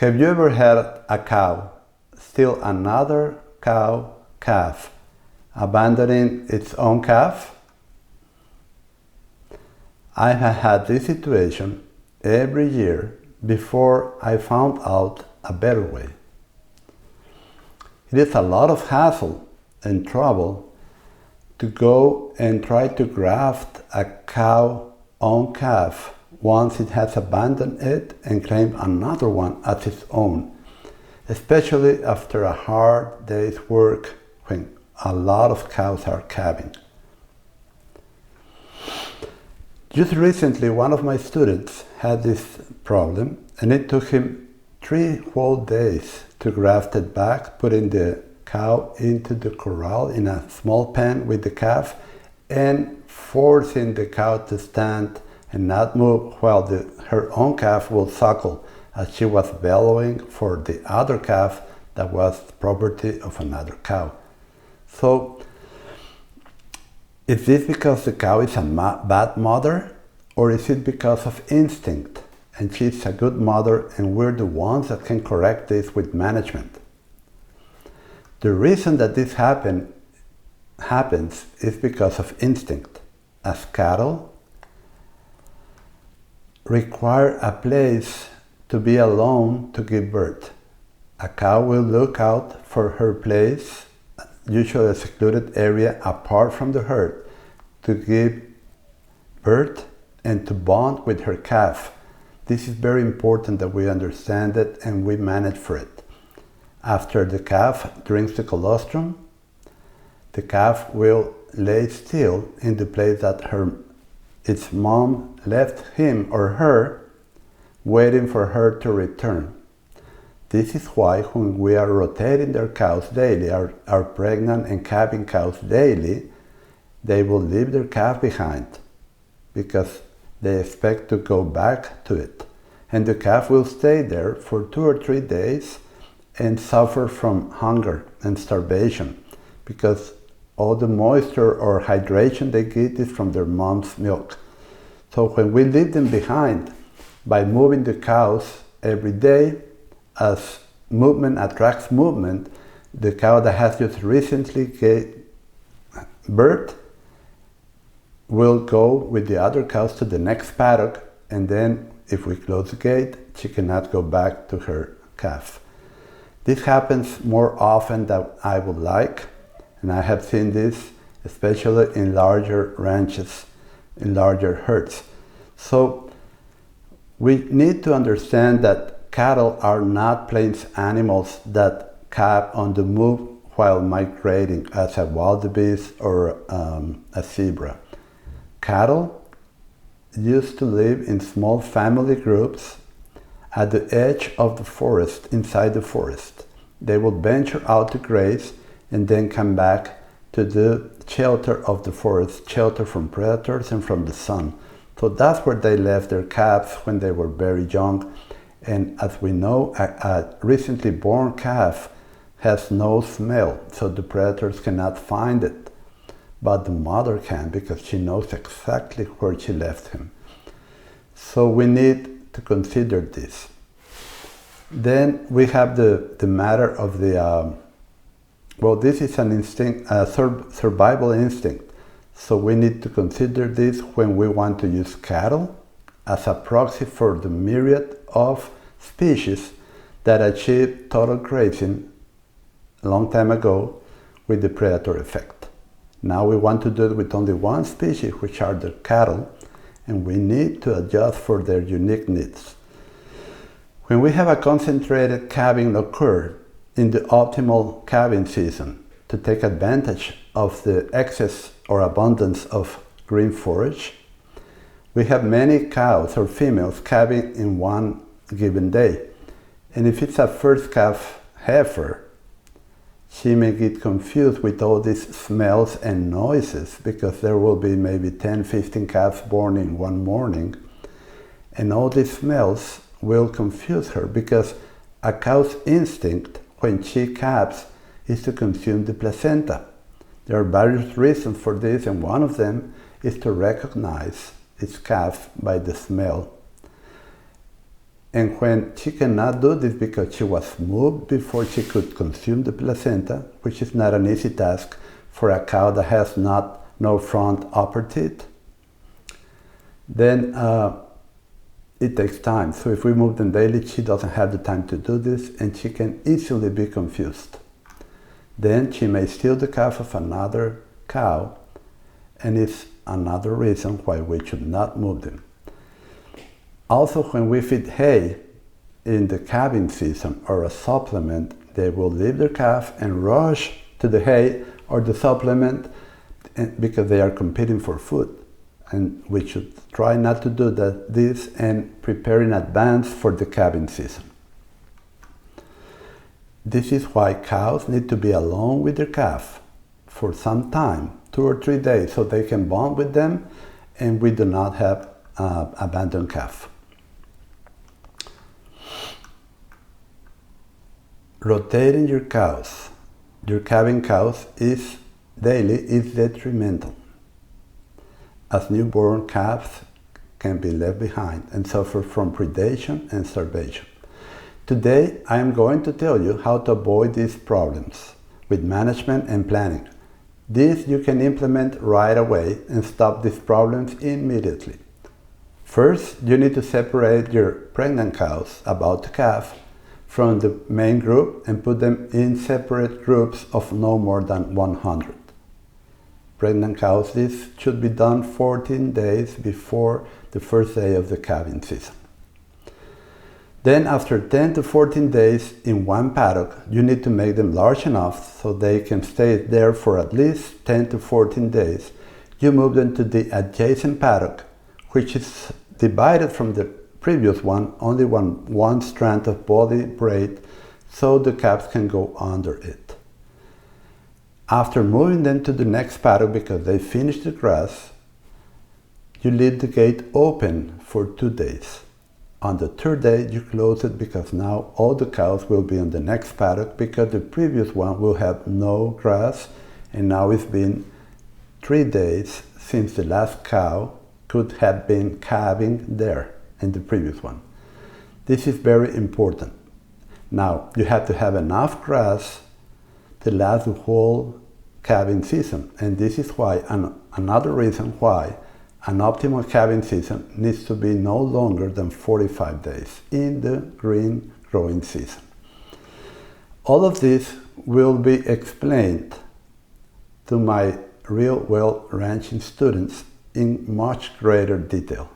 Have you ever had a cow steal another calf, abandoning its own calf? I have had this situation every year before I found out a better way. It is a lot of hassle and trouble to go and try to graft a cow's own calf once it has abandoned it and claimed another one as its own, especially after a hard day's work when a lot of cows are calving. Just recently, one of my students had this problem, and it took him 3 whole days to graft it back, putting the cow into the corral in a small pen with the calf, and forcing the cow to stand and not move while her own calf will suckle as she was bellowing for the other calf that was property of another cow. So, is this because the cow is a bad mother, or is it because of instinct and she's a good mother and we're the ones that can correct this with management? The reason that this happens is because of instinct, as cattle require a place to be alone to give birth. A cow will look out for her place, usually a secluded area apart from the herd, to give birth and to bond with her calf. This is very important that we understand it and we manage for it. After the calf drinks the colostrum, the calf will lay still in the place that its mom left him or her, waiting for her to return. This is why when we are rotating their cows daily, our pregnant and calving cows daily, they will leave their calf behind because they expect to go back to it. And the calf will stay there for 2 or 3 days and suffer from hunger and starvation because all the moisture or hydration they get is from their mom's milk. So when we leave them behind, by moving the cows every day, as movement attracts movement, the cow that has just recently gave birth will go with the other cows to the next paddock, and then if we close the gate, she cannot go back to her calf. This happens more often than I would like, and I have seen this especially in larger ranches, in larger herds. So we need to understand that cattle are not plains animals that calve on the move while migrating as a wildebeest or a zebra. Cattle used to live in small family groups at the edge of the forest, inside the forest. They would venture out to graze and then come back to the shelter of the forest, shelter from predators and from the sun. So that's where they left their calves when they were very young. And as we know, a recently born calf has no smell, so the predators cannot find it. But the mother can, because she knows exactly where she left him. So we need to consider this. Then we have the matter of this is an instinct, a survival instinct. So we need to consider this when we want to use cattle as a proxy for the myriad of species that achieved total grazing a long time ago with the predator effect. Now we want to do it with only one species, which are the cattle, and we need to adjust for their unique needs. When we have a concentrated calving occur in the optimal calving season to take advantage of the excess or abundance of green forage, we have many cows or females calving in one given day. And if it's a first calf heifer, she may get confused with all these smells and noises because there will be maybe 10, 15 calves born in one morning. And all these smells will confuse her because a cow's instinct when she calves is to consume the placenta. There are various reasons for this, and one of them is to recognize its calf by the smell. And when she cannot do this because she was moved before she could consume the placenta, which is not an easy task for a cow that has no front upper teeth, then it takes time. So if we move them daily, she doesn't have the time to do this, and she can easily be confused. Then she may steal the calf of another cow, and it's another reason why we should not move them. Also, when we feed hay in the calving season or a supplement, they will leave their calf and rush to the hay or the supplement because they are competing for food. And we should try not to do this and prepare in advance for the calving season. This is why cows need to be alone with their calf for some time, 2 or 3 days, so they can bond with them and we do not have abandoned calf. Rotating your calving cows daily is detrimental, as newborn calves can be left behind and suffer from predation and starvation. Today, I am going to tell you how to avoid these problems with management and planning. This you can implement right away and stop these problems immediately. First, you need to separate your pregnant cows about to calf from the main group and put them in separate groups of no more than 100. Pregnant cows, this should be done 14 days before the first day of the calving season. Then after 10 to 14 days in one paddock, you need to make them large enough so they can stay there for at least 10 to 14 days. You move them to the adjacent paddock, which is divided from the previous one, only one strand of body braid, so the calves can go under it. After moving them to the next paddock because they finished the grass, you leave the gate open for 2 days. On the third day, you close it because now all the cows will be on the next paddock because the previous one will have no grass, and now it's been 3 days since the last cow could have been calving there in the previous one. This is very important. Now, you have to have enough grass to last the whole calving season, and this is why, another reason why, an optimal calving season needs to be no longer than 45 days in the green growing season. All of this will be explained to my real well ranching students in much greater detail.